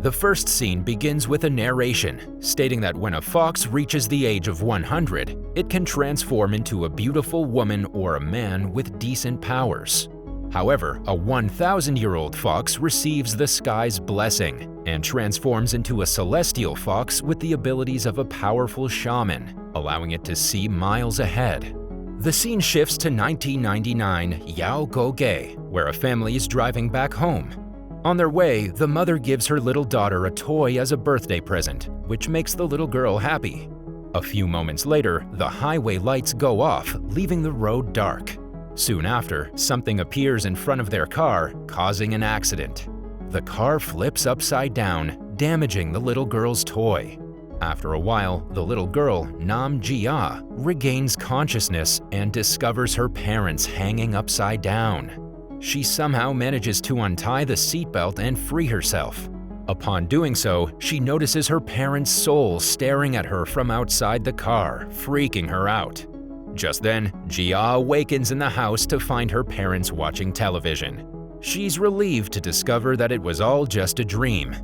The first scene begins with a narration stating that when a fox reaches the age of 100, it can transform into a beautiful woman or a man with decent powers. However, a 1,000-year-old fox receives the sky's blessing and transforms into a celestial fox with the abilities of a powerful shaman, allowing it to see miles ahead. The scene shifts to 1999 Yao Go-ge, where a family is driving back home. On their way, the mother gives her little daughter a toy as a birthday present, which makes the little girl happy. A few moments later, the highway lights go off, leaving the road dark. Soon after, something appears in front of their car, causing an accident. The car flips upside down, damaging the little girl's toy. After a while, the little girl, Nam Jia, regains consciousness and discovers her parents hanging upside down. She somehow manages to untie the seatbelt and free herself. Upon doing so, she notices her parents' soul staring at her from outside the car, freaking her out. Just then, Jia awakens in the house to find her parents watching television. She's relieved to discover that it was all just a dream.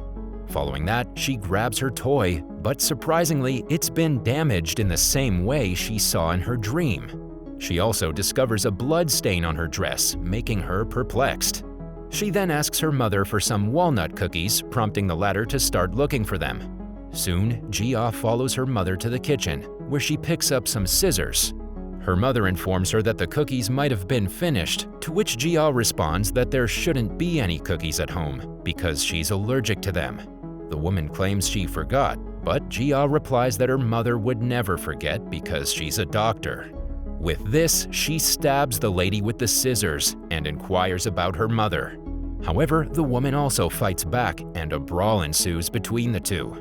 Following that, she grabs her toy, but surprisingly, it's been damaged in the same way she saw in her dream. She also discovers a blood stain on her dress, making her perplexed. She then asks her mother for some walnut cookies, prompting the latter to start looking for them. Soon, Jia follows her mother to the kitchen, where she picks up some scissors. Her mother informs her that the cookies might have been finished, to which Jia responds that there shouldn't be any cookies at home, because she's allergic to them. The woman claims she forgot, but Jia replies that her mother would never forget because she's a doctor. With this, she stabs the lady with the scissors and inquires about her mother. However, the woman also fights back and a brawl ensues between the two.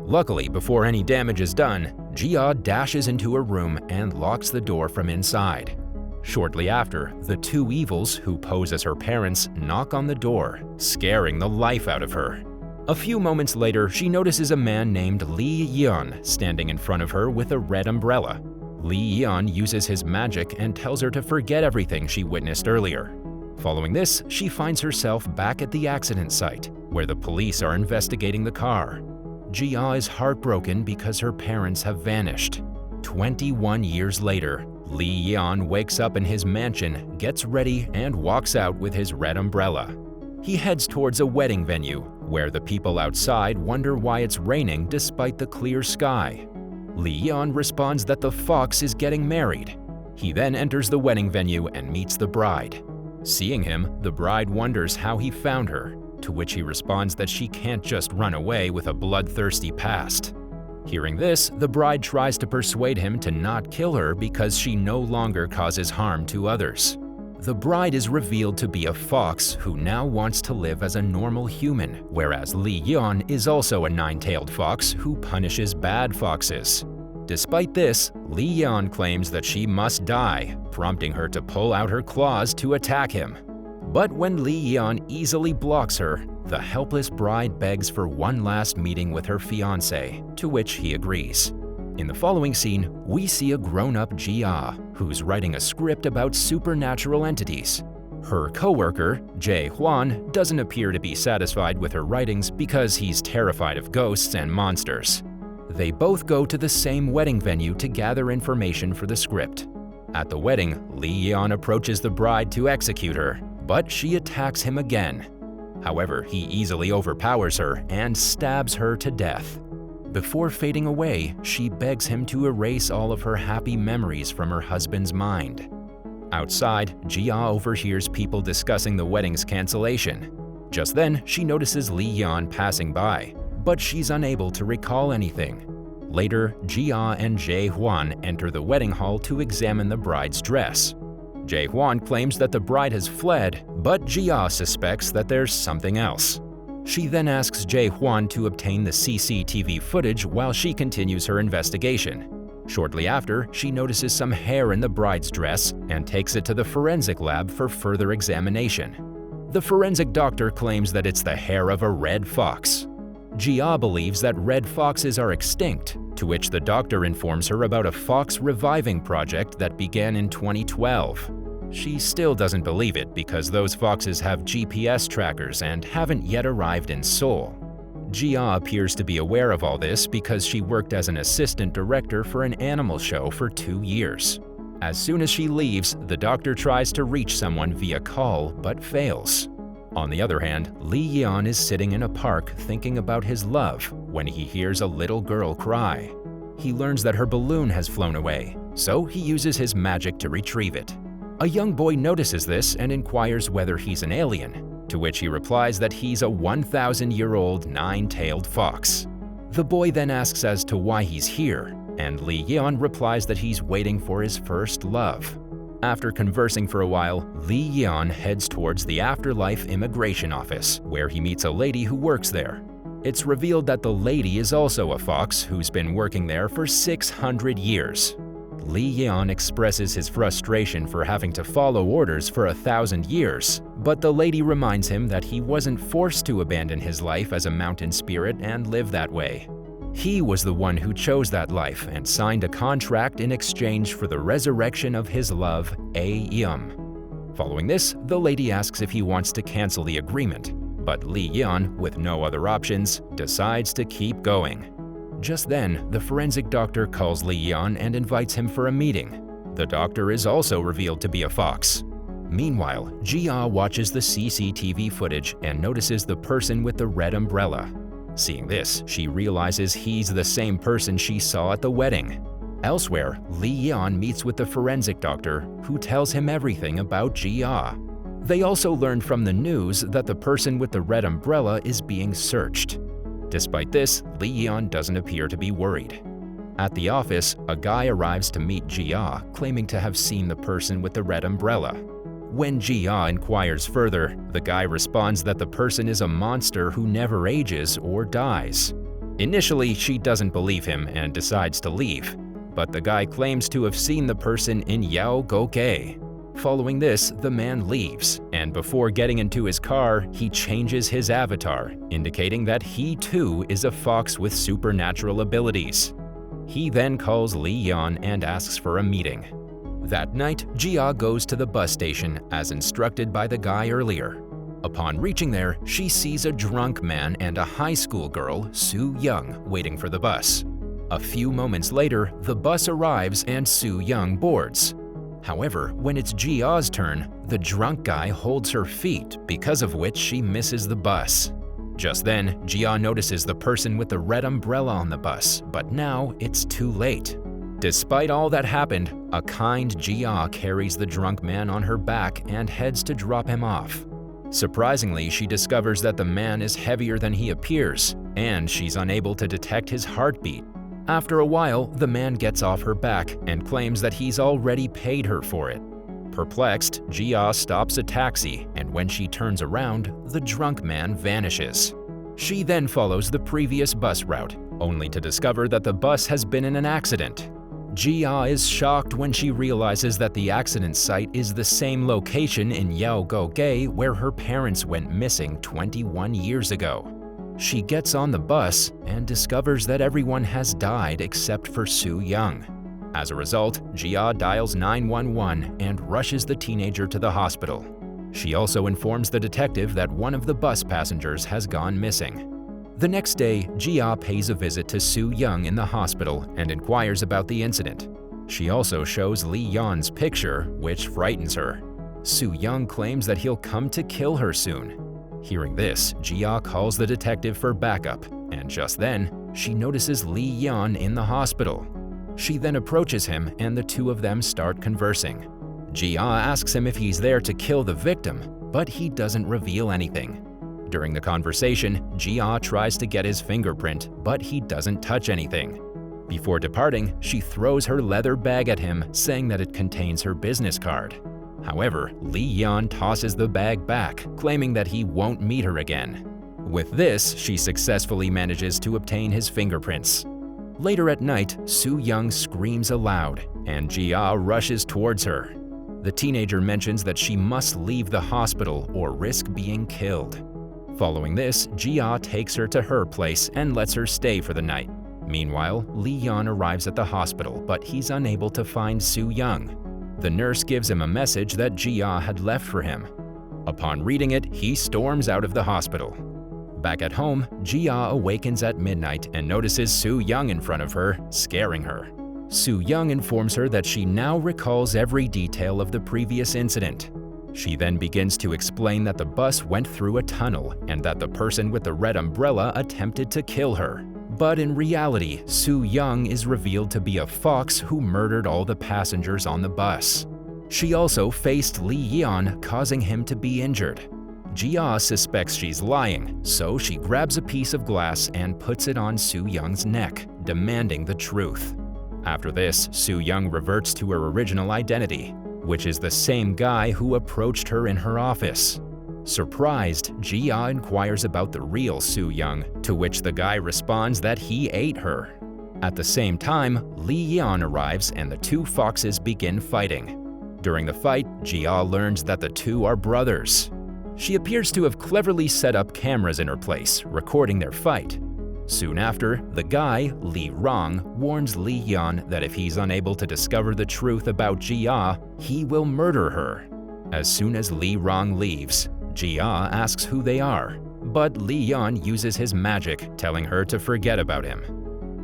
Luckily, before any damage is done, Jia dashes into her room and locks the door from inside. Shortly after, the two evils, who pose as her parents, knock on the door, scaring the life out of her. A few moments later, she notices a man named Li Yan standing in front of her with a red umbrella. Li Yan uses his magic and tells her to forget everything she witnessed earlier. Following this, she finds herself back at the accident site, where the police are investigating the car. Jia is heartbroken because her parents have vanished. 21 years later, Li Yan wakes up in his mansion, gets ready, and walks out with his red umbrella. He heads towards a wedding venue, where the people outside wonder why it's raining despite the clear sky. Li Yan responds that the fox is getting married. He then enters the wedding venue and meets the bride. Seeing him, the bride wonders how he found her, to which he responds that she can't just run away with a bloodthirsty past. Hearing this, the bride tries to persuade him to not kill her because she no longer causes harm to others. The bride is revealed to be a fox who now wants to live as a normal human, whereas Li Yan is also a nine-tailed fox who punishes bad foxes. Despite this, Li Yan claims that she must die, prompting her to pull out her claws to attack him. But when Li Yan easily blocks her, the helpless bride begs for one last meeting with her fiancé, to which he agrees. In the following scene, we see a grown-up Jia, who's writing a script about supernatural entities. Her co-worker, Jae Hwan, doesn't appear to be satisfied with her writings because he's terrified of ghosts and monsters. They both go to the same wedding venue to gather information for the script. At the wedding, Li Yan approaches the bride to execute her, but she attacks him again. However, he easily overpowers her and stabs her to death. Before fading away, she begs him to erase all of her happy memories from her husband's mind. Outside, Jia overhears people discussing the wedding's cancellation. Just then, she notices Li Yan passing by, but she's unable to recall anything. Later, Jia and Jae Hwan enter the wedding hall to examine the bride's dress. Jae Hwan claims that the bride has fled, but Jia suspects that there's something else. She then asks Jae Hwan to obtain the CCTV footage while she continues her investigation. Shortly after, she notices some hair in the bride's dress and takes it to the forensic lab for further examination. The forensic doctor claims that it's the hair of a red fox. Jia believes that red foxes are extinct, to which the doctor informs her about a fox reviving project that began in 2012. She still doesn't believe it because those foxes have GPS trackers and haven't yet arrived in Seoul. Jia appears to be aware of all this because she worked as an assistant director for an animal show for 2 years. As soon as she leaves, the doctor tries to reach someone via call but fails. On the other hand, Li Yan is sitting in a park thinking about his love when he hears a little girl cry. He learns that her balloon has flown away, so he uses his magic to retrieve it. A young boy notices this and inquires whether he's an alien, to which he replies that he's a 1,000-year-old nine-tailed fox. The boy then asks as to why he's here, and Li Yan replies that he's waiting for his first love. After conversing for a while, Li Yan heads towards the afterlife immigration office, where he meets a lady who works there. It's revealed that the lady is also a fox who's been working there for 600 years. Li Yan expresses his frustration for having to follow orders for 1,000 years, but the lady reminds him that he wasn't forced to abandon his life as a mountain spirit and live that way. He was the one who chose that life and signed a contract in exchange for the resurrection of his love, A-Yum. Following this, the lady asks if he wants to cancel the agreement, but Li Yan, with no other options, decides to keep going. Just then, the forensic doctor calls Li Yan and invites him for a meeting. The doctor is also revealed to be a fox. Meanwhile, Jia watches the CCTV footage and notices the person with the red umbrella. Seeing this, she realizes he's the same person she saw at the wedding. Elsewhere, Li Yan meets with the forensic doctor, who tells him everything about Jia. They also learned from the news that the person with the red umbrella is being searched. Despite this, Li Yan doesn't appear to be worried. At the office, a guy arrives to meet Jia, claiming to have seen the person with the red umbrella. When Jia inquires further, the guy responds that the person is a monster who never ages or dies. Initially, she doesn't believe him and decides to leave, but the guy claims to have seen the person in Yao Gokei. Following this, the man leaves, and before getting into his car, he changes his avatar, indicating that he too is a fox with supernatural abilities. He then calls Li Yan and asks for a meeting. That night, Jia goes to the bus station as instructed by the guy earlier. Upon reaching there, she sees a drunk man and a high school girl, Su Young, waiting for the bus. A few moments later, the bus arrives and Su Young boards. However, when it's Jia's turn, the drunk guy holds her feet, because of which she misses the bus. Just then, Jia notices the person with the red umbrella on the bus, but now it's too late. Despite all that happened, a kind Jia carries the drunk man on her back and heads to drop him off. Surprisingly, she discovers that the man is heavier than he appears, and she's unable to detect his heartbeat. After a while, the man gets off her back and claims that he's already paid her for it. Perplexed, Jia stops a taxi, and when she turns around, the drunk man vanishes. She then follows the previous bus route, only to discover that the bus has been in an accident. Jia is shocked when she realizes that the accident site is the same location in Yao Gokei where her parents went missing 21 years ago. She gets on the bus and discovers that everyone has died except for Su Young. As a result, Jia dials 911 and rushes the teenager to the hospital. She also informs the detective that one of the bus passengers has gone missing. The next day, Jia pays a visit to Su Young in the hospital and inquires about the incident. She also shows Li Yan's picture, which frightens her. Su Young claims that he'll come to kill her soon. Hearing this, Jia calls the detective for backup, and just then, she notices Li Yan in the hospital. She then approaches him and the two of them start conversing. Jia asks him if he's there to kill the victim, but he doesn't reveal anything. During the conversation, Jia tries to get his fingerprint, but he doesn't touch anything. Before departing, she throws her leather bag at him, saying that it contains her business card. However, Li Yan tosses the bag back, claiming that he won't meet her again. With this, she successfully manages to obtain his fingerprints. Later at night, Su Young screams aloud, and Jia rushes towards her. The teenager mentions that she must leave the hospital or risk being killed. Following this, Jia takes her to her place and lets her stay for the night. Meanwhile, Li Yan arrives at the hospital, but he's unable to find Su Young. The nurse gives him a message that Jia had left for him. Upon reading it, he storms out of the hospital. Back at home, Jia awakens at midnight and notices Soo Young in front of her, scaring her. Soo Young informs her that she now recalls every detail of the previous incident. She then begins to explain that the bus went through a tunnel and that the person with the red umbrella attempted to kill her. But in reality, Soo Young is revealed to be a fox who murdered all the passengers on the bus. She also faced Lee Yeon, causing him to be injured. Jia suspects she's lying, so she grabs a piece of glass and puts it on Soo Young's neck, demanding the truth. After this, Soo Young reverts to her original identity, which is the same guy who approached her in her office. Surprised, Jia inquires about the real Soo Young, to which the guy responds that he ate her. At the same time, Lee Yeon arrives and the two foxes begin fighting. During the fight, Jia learns that the two are brothers. She appears to have cleverly set up cameras in her place, recording their fight. Soon after, the guy, Lee Rong, warns Lee Yeon that if he's unable to discover the truth about Jia, he will murder her. As soon as Lee Rong leaves, Jia asks who they are, but Lee Yeon uses his magic, telling her to forget about him.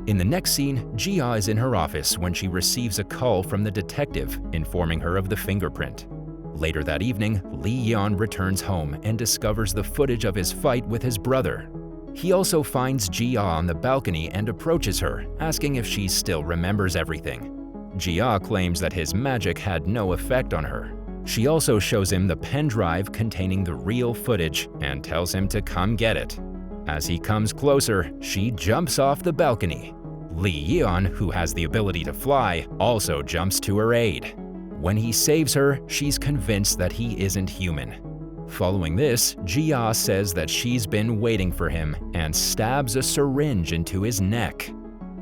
In the next scene, Jia is in her office when she receives a call from the detective informing her of the fingerprint. Later that evening, Lee Yeon returns home and discovers the footage of his fight with his brother. He also finds Jia on the balcony and approaches her, asking if she still remembers everything. Jia claims that his magic had no effect on her. She also shows him the pen drive containing the real footage and tells him to come get it. As he comes closer, she jumps off the balcony. Lee Yeon, who has the ability to fly, also jumps to her aid. When he saves her, she's convinced that he isn't human. Following this, Jia says that she's been waiting for him and stabs a syringe into his neck.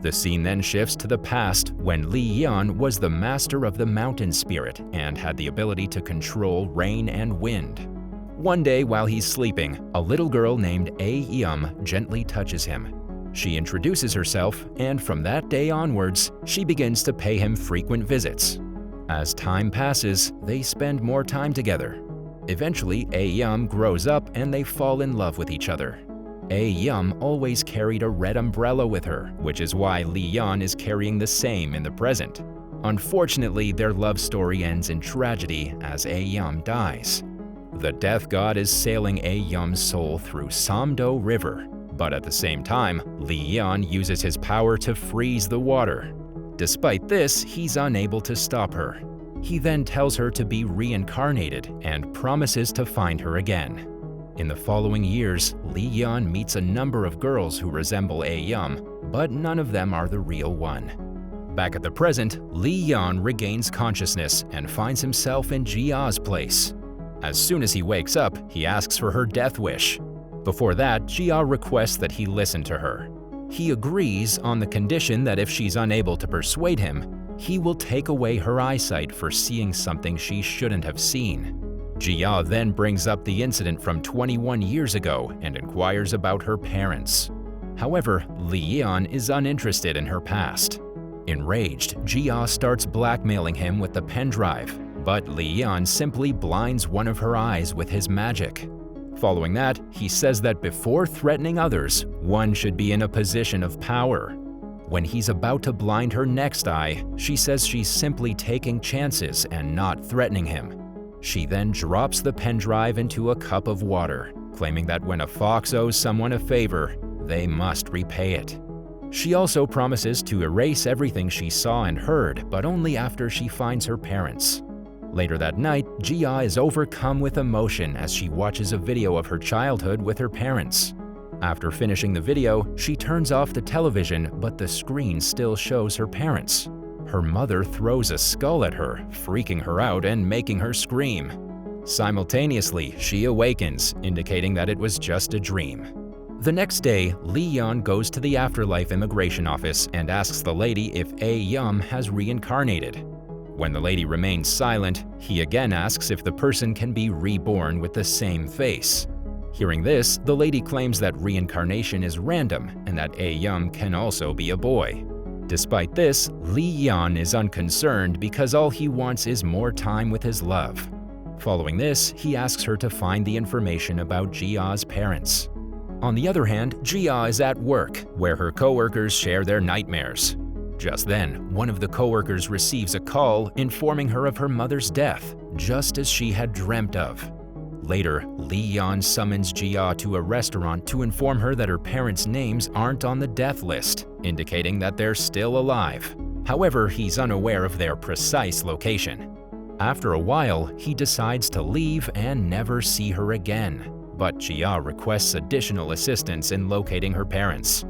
The scene then shifts to the past when Lee Yeon was the master of the mountain spirit and had the ability to control rain and wind. One day while he's sleeping, a little girl named A-Yeom gently touches him. She introduces herself, and from that day onwards, she begins to pay him frequent visits. As time passes, they spend more time together. Eventually, A-Yeom grows up and they fall in love with each other. A-Yeom always carried a red umbrella with her, which is why Lee Yeon is carrying the same in the present. Unfortunately, their love story ends in tragedy as A-Yeom dies. The death god is sailing A-Yeom's soul through Samdo River, but at the same time, Lee Yeon uses his power to freeze the water. Despite this, he's unable to stop her. He then tells her to be reincarnated and promises to find her again. In the following years, Lee Yeon meets a number of girls who resemble A-Yeom, but none of them are the real one. Back at the present, Lee Yeon regains consciousness and finds himself in Jia's place. As soon as he wakes up, he asks for her death wish. Before that, Jia requests that he listen to her. He agrees on the condition that if she's unable to persuade him, he will take away her eyesight for seeing something she shouldn't have seen. Jia then brings up the incident from 21 years ago and inquires about her parents. However, Lee Yeon is uninterested in her past. Enraged, Jia starts blackmailing him with the pen drive, but Lee Yeon simply blinds one of her eyes with his magic. Following that, he says that before threatening others, one should be in a position of power. When he's about to blind her next eye, she says she's simply taking chances and not threatening him. She then drops the pen drive into a cup of water, claiming that when a fox owes someone a favor, they must repay it. She also promises to erase everything she saw and heard, but only after she finds her parents. Later that night, Jia is overcome with emotion as she watches a video of her childhood with her parents. After finishing the video, she turns off the television, but the screen still shows her parents. Her mother throws a skull at her, freaking her out and making her scream. Simultaneously, she awakens, indicating that it was just a dream. The next day, Lee Yeon goes to the afterlife immigration office and asks the lady if A-Yeom has reincarnated. When the lady remains silent, he again asks if the person can be reborn with the same face. Hearing this, the lady claims that reincarnation is random and that A-Yeom can also be a boy. Despite this, Lee Yeon is unconcerned because all he wants is more time with his love. Following this, he asks her to find the information about Jia's parents. On the other hand, Jia is at work, where her coworkers share their nightmares. Just then, one of the coworkers receives a call informing her of her mother's death, just as she had dreamt of. Later, Li Yan summons Jia to a restaurant to inform her that her parents' names aren't on the death list, indicating that they're still alive. However, he's unaware of their precise location. After a while, he decides to leave and never see her again, but Jia requests additional assistance in locating her parents.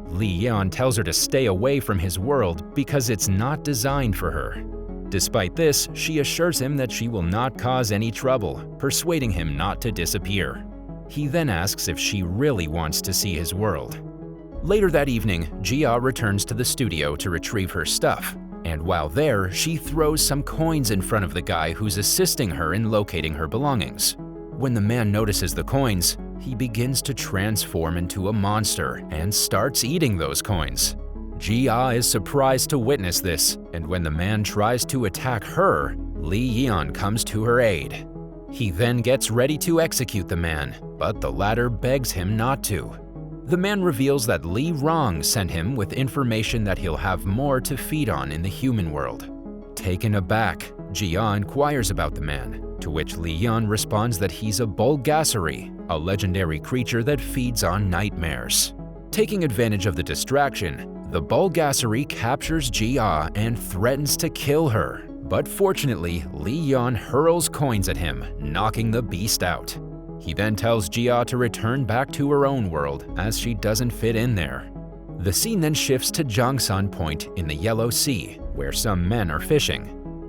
Li Yan tells her to stay away from his world because it's not designed for her. Despite this, she assures him that she will not cause any trouble, persuading him not to disappear. He then asks if she really wants to see his world. Later that evening, Jia returns to the studio to retrieve her stuff, and while there, she throws some coins in front of the guy who's assisting her in locating her belongings. When the man notices the coins, he begins to transform into a monster and starts eating those coins. Jia is surprised to witness this, and when the man tries to attack her, Li Yan comes to her aid. He then gets ready to execute the man, but the latter begs him not to. The man reveals that Li Rong sent him with information that he'll have more to feed on in the human world. Taken aback, Jia inquires about the man, to which Li Yan responds that he's a Bulgasari, a legendary creature that feeds on nightmares. Taking advantage of the distraction, the Bulgasari captures Jia and threatens to kill her, but fortunately, Li Yan hurls coins at him, knocking the beast out. He then tells Jia to return back to her own world, as she doesn't fit in there. The scene then shifts to Jiangsan Point in the Yellow Sea, where some men are fishing.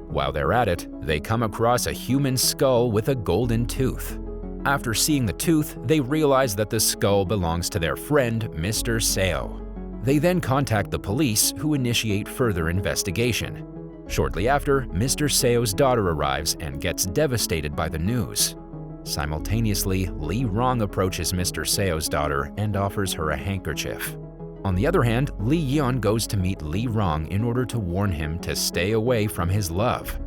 While they're at it, they come across a human skull with a golden tooth. After seeing the tooth, they realize that the skull belongs to their friend, Mr. Seo. They then contact the police, who initiate further investigation. Shortly after, Mr. Seo's daughter arrives and gets devastated by the news. Simultaneously, Li Rong approaches Mr. Seo's daughter and offers her a handkerchief. On the other hand, Li Yan goes to meet Li Rong in order to warn him to stay away from his love.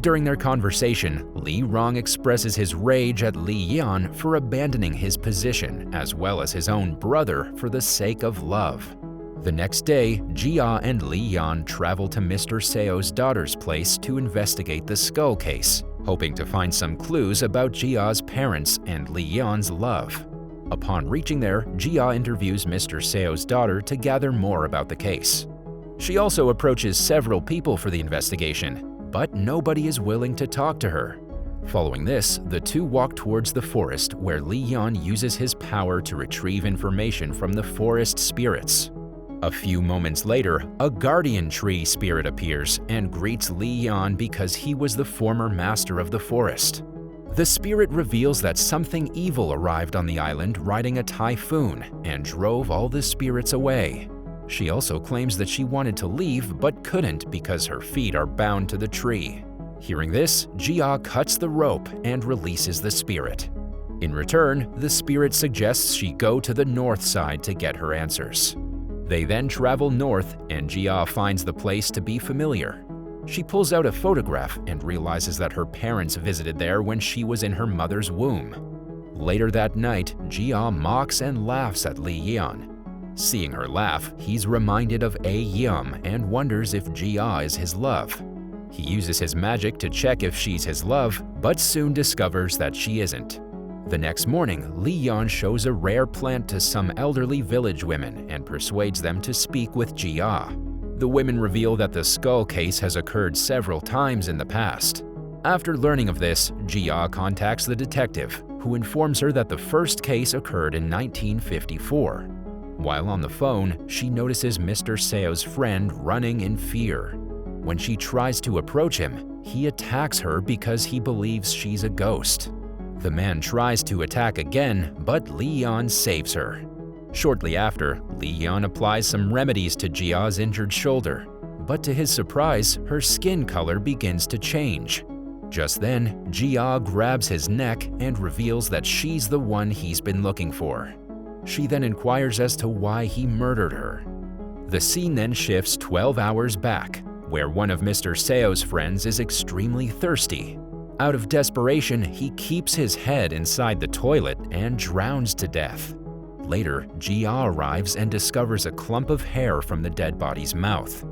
During their conversation, Li Rong expresses his rage at Li Yan for abandoning his position as well as his own brother for the sake of love. The next day, Jia and Li Yan travel to Mr. Seo's daughter's place to investigate the skull case, hoping to find some clues about Jia's parents and Li Yan's love. Upon reaching there, Jia interviews Mr. Seo's daughter to gather more about the case. She also approaches several people for the investigation, but nobody is willing to talk to her. Following this, the two walk towards the forest where Li Yan uses his power to retrieve information from the forest spirits. A few moments later, a guardian tree spirit appears and greets Li Yan because he was the former master of the forest. The spirit reveals that something evil arrived on the island riding a typhoon and drove all the spirits away. She also claims that she wanted to leave but couldn't because her feet are bound to the tree. Hearing this, Jia cuts the rope and releases the spirit. In return, the spirit suggests she go to the north side to get her answers. They then travel north, and Jia finds the place to be familiar. She pulls out a photograph and realizes that her parents visited there when she was in her mother's womb. Later that night, Jia mocks and laughs at Li Yan. Seeing her laugh, he's reminded of A Yum and wonders if Jia is his love. He uses his magic to check if she's his love, but soon discovers that she isn't. The next morning, Li Yan shows a rare plant to some elderly village women and persuades them to speak with Jia. The women reveal that the skull case has occurred several times in the past. After learning of this, Jia contacts the detective, who informs her that the first case occurred in 1954. While on the phone, she notices Mr. Seo's friend running in fear. When she tries to approach him, he attacks her because he believes she's a ghost. The man tries to attack again, but Li Yan saves her. Shortly after, Li Yan applies some remedies to Jia's injured shoulder, but to his surprise, her skin color begins to change. Just then, Jia grabs his neck and reveals that she's the one he's been looking for. She then inquires as to why he murdered her. The scene then shifts 12 hours back, where one of Mr. Seo's friends is extremely thirsty. Out of desperation, he keeps his head inside the toilet and drowns to death. Later, Jia arrives and discovers a clump of hair from the dead body's mouth.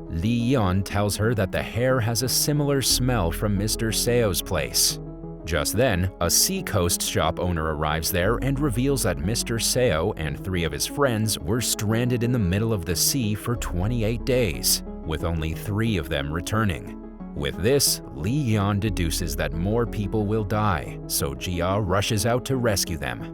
Li Yan tells her that the hair has a similar smell from Mr. Seo's place. Just then, a seacoast shop owner arrives there and reveals that Mr. Seo and 3 of his friends were stranded in the middle of the sea for 28 days, with only 3 of them returning. With this, Li Yan deduces that more people will die, so Jia rushes out to rescue them.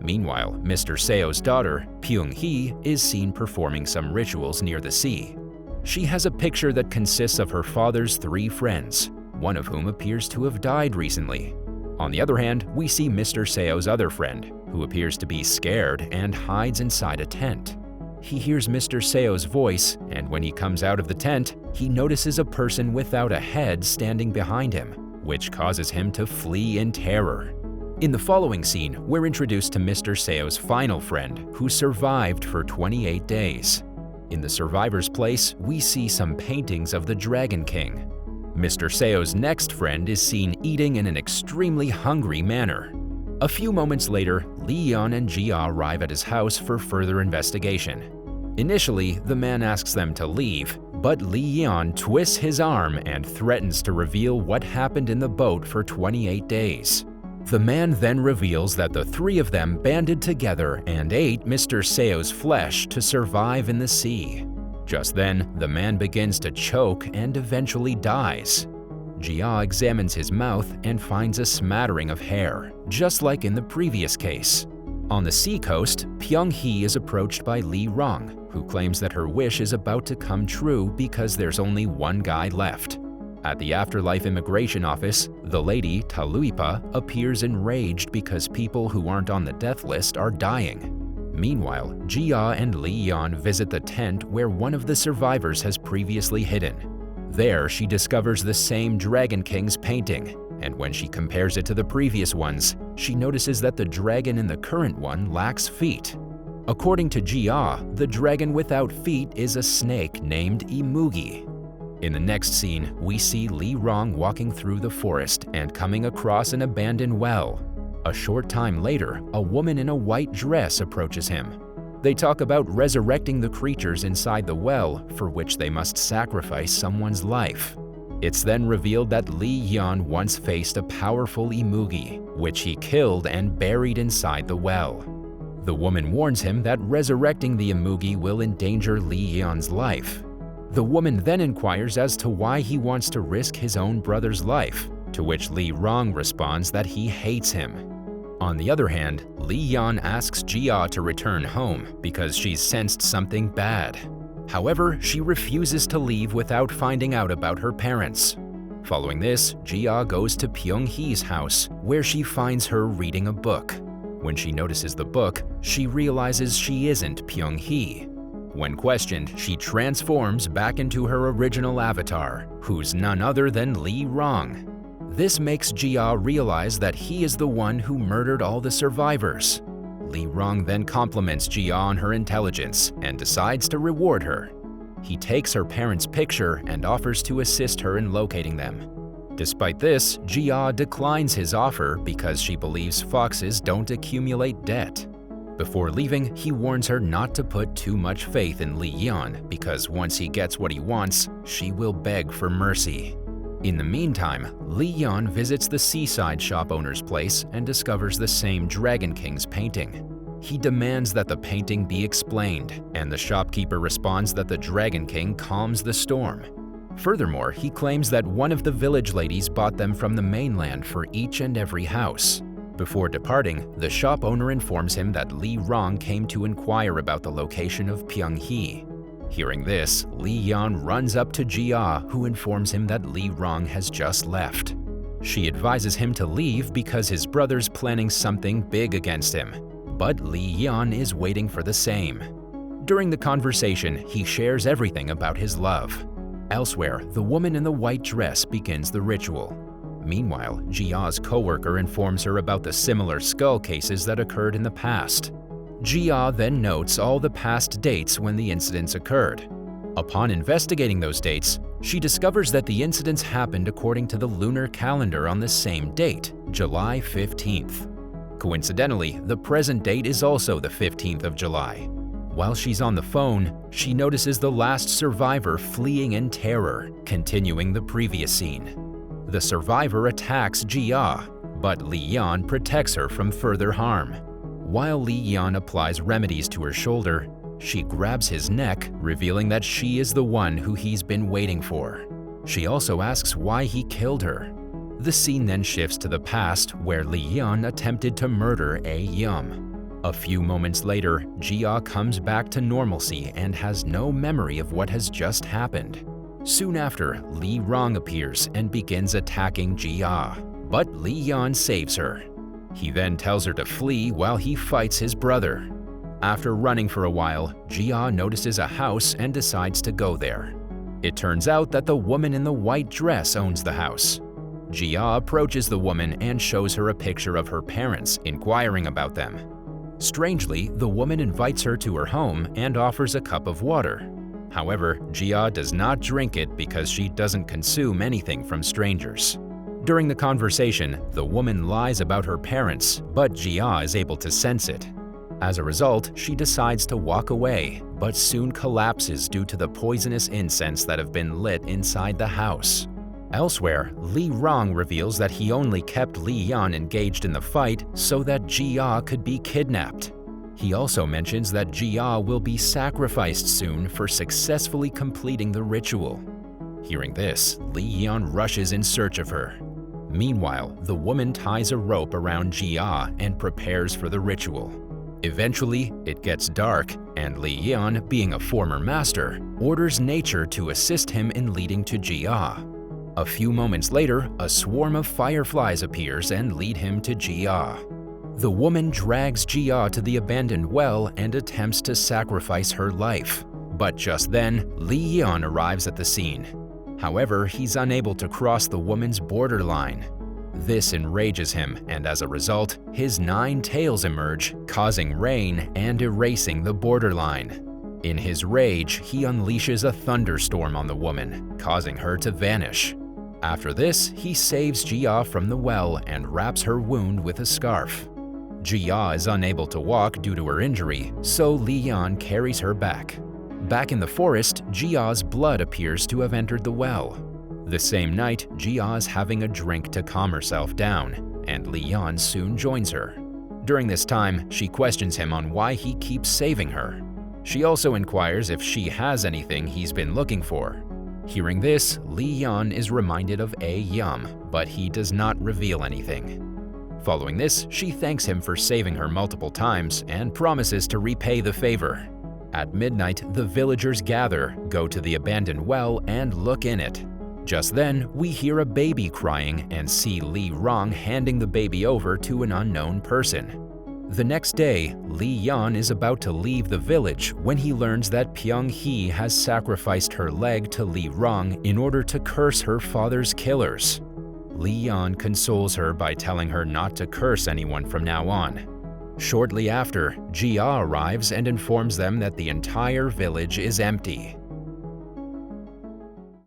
Meanwhile, Mr. Seo's daughter, Pyung-hee, is seen performing some rituals near the sea. She has a picture that consists of her father's 3 friends, one of whom appears to have died recently. On the other hand, we see Mr. Seo's other friend, who appears to be scared and hides inside a tent. He hears Mr. Seo's voice, and when he comes out of the tent, he notices a person without a head standing behind him, which causes him to flee in terror. In the following scene, we're introduced to Mr. Seo's final friend, who survived for 28 days. In the survivor's place, we see some paintings of the Dragon King. Mr. Seo's next friend is seen eating in an extremely hungry manner. A few moments later, Li Yan and Jia arrive at his house for further investigation. Initially, the man asks them to leave, but Li Yan twists his arm and threatens to reveal what happened in the boat for 28 days. The man then reveals that the 3 of them banded together and ate Mr. Seo's flesh to survive in the sea. Just then, the man begins to choke and eventually dies. Jia examines his mouth and finds a smattering of hair, just like in the previous case. On the seacoast, Pyung-hee is approached by Li Rong, who claims that her wish is about to come true because there's only one guy left. At the afterlife immigration office, the lady, Taluipa, appears enraged because people who aren't on the death list are dying. Meanwhile, Jia and Li Yan visit the tent where one of the survivors has previously hidden. There, she discovers the same Dragon King's painting, and when she compares it to the previous ones, she notices that the dragon in the current one lacks feet. According to Jia, the dragon without feet is a snake named Imugi. In the next scene, we see Li Rong walking through the forest and coming across an abandoned well. A short time later, a woman in a white dress approaches him. They talk about resurrecting the creatures inside the well, for which they must sacrifice someone's life. It's then revealed that Li Yan once faced a powerful Imugi, which he killed and buried inside the well. The woman warns him that resurrecting the Imugi will endanger Li Yan's life. The woman then inquires as to why he wants to risk his own brother's life, to which Li Rong responds that he hates him. On the other hand, Li Yan asks Jia to return home because she's sensed something bad. However, she refuses to leave without finding out about her parents. Following this, Jia goes to Pyung-hee's house, where she finds her reading a book. When she notices the book, she realizes she isn't Pyung-hee. When questioned, she transforms back into her original avatar, who's none other than Li Rong. This makes Jia realize that he is the one who murdered all the survivors. Li Rong then compliments Jia on her intelligence and decides to reward her. He takes her parents' picture and offers to assist her in locating them. Despite this, Jia declines his offer because she believes foxes don't accumulate debt. Before leaving, he warns her not to put too much faith in Li Yan because once he gets what he wants, she will beg for mercy. In the meantime, Li Yan visits the seaside shop owner's place and discovers the same Dragon King's painting. He demands that the painting be explained, and the shopkeeper responds that the Dragon King calms the storm. Furthermore, he claims that one of the village ladies bought them from the mainland for each and every house. Before departing, the shop owner informs him that Li Rong came to inquire about the location of Pyung-hee. Hearing this, Li Yan runs up to Jia, who informs him that Li Rong has just left. She advises him to leave because his brother's planning something big against him, but Li Yan is waiting for the same. During the conversation, he shares everything about his love. Elsewhere, the woman in the white dress begins the ritual. Meanwhile, Jia's coworker informs her about the similar skull cases that occurred in the past. Jia then notes all the past dates when the incidents occurred. Upon investigating those dates, she discovers that the incidents happened according to the lunar calendar on the same date, July 15th. Coincidentally, the present date is also the 15th of July. While she's on the phone, she notices the last survivor fleeing in terror, continuing the previous scene. The survivor attacks Jia, but Li Yan protects her from further harm. While Li Yan applies remedies to her shoulder, she grabs his neck, revealing that she is the one who he's been waiting for. She also asks why he killed her. The scene then shifts to the past, where Li Yan attempted to murder A Yum. A few moments later, Jia comes back to normalcy and has no memory of what has just happened. Soon after, Li Rong appears and begins attacking Jia, but Li Yan saves her. He then tells her to flee while he fights his brother. After running for a while, Jia notices a house and decides to go there. It turns out that the woman in the white dress owns the house. Jia approaches the woman and shows her a picture of her parents, inquiring about them. Strangely, the woman invites her to her home and offers a cup of water. However, Jia does not drink it because she doesn't consume anything from strangers. During the conversation, the woman lies about her parents, but Jia is able to sense it. As a result, she decides to walk away, but soon collapses due to the poisonous incense that have been lit inside the house. Elsewhere, Li Rong reveals that he only kept Li Yan engaged in the fight so that Jia could be kidnapped. He also mentions that Jia will be sacrificed soon for successfully completing the ritual. Hearing this, Li Yan rushes in search of her. Meanwhile, the woman ties a rope around Jia and prepares for the ritual. Eventually, it gets dark, and Li Yan, being a former master, orders nature to assist him in leading to Jia. A few moments later, a swarm of fireflies appears and lead him to Jia. The woman drags Jia to the abandoned well and attempts to sacrifice her life. But just then, Li Yan arrives at the scene. However, he's unable to cross the woman's borderline. This enrages him, and as a result, his 9 tails emerge, causing rain and erasing the borderline. In his rage, he unleashes a thunderstorm on the woman, causing her to vanish. After this, he saves Jia from the well and wraps her wound with a scarf. Jia is unable to walk due to her injury, so Li Yan carries her back. Back in the forest, Jia's blood appears to have entered the well. The same night, Jia is having a drink to calm herself down, and Li Yan soon joins her. During this time, she questions him on why he keeps saving her. She also inquires if she has anything he's been looking for. Hearing this, Li Yan is reminded of A Yum, but he does not reveal anything. Following this, she thanks him for saving her multiple times and promises to repay the favor. At midnight, the villagers gather, go to the abandoned well, and look in it. Just then, we hear a baby crying and see Li Rong handing the baby over to an unknown person. The next day, Li Yan is about to leave the village when he learns that Pyong Hee has sacrificed her leg to Li Rong in order to curse her father's killers. Li Yan consoles her by telling her not to curse anyone from now on. Shortly after, Jia arrives and informs them that the entire village is empty.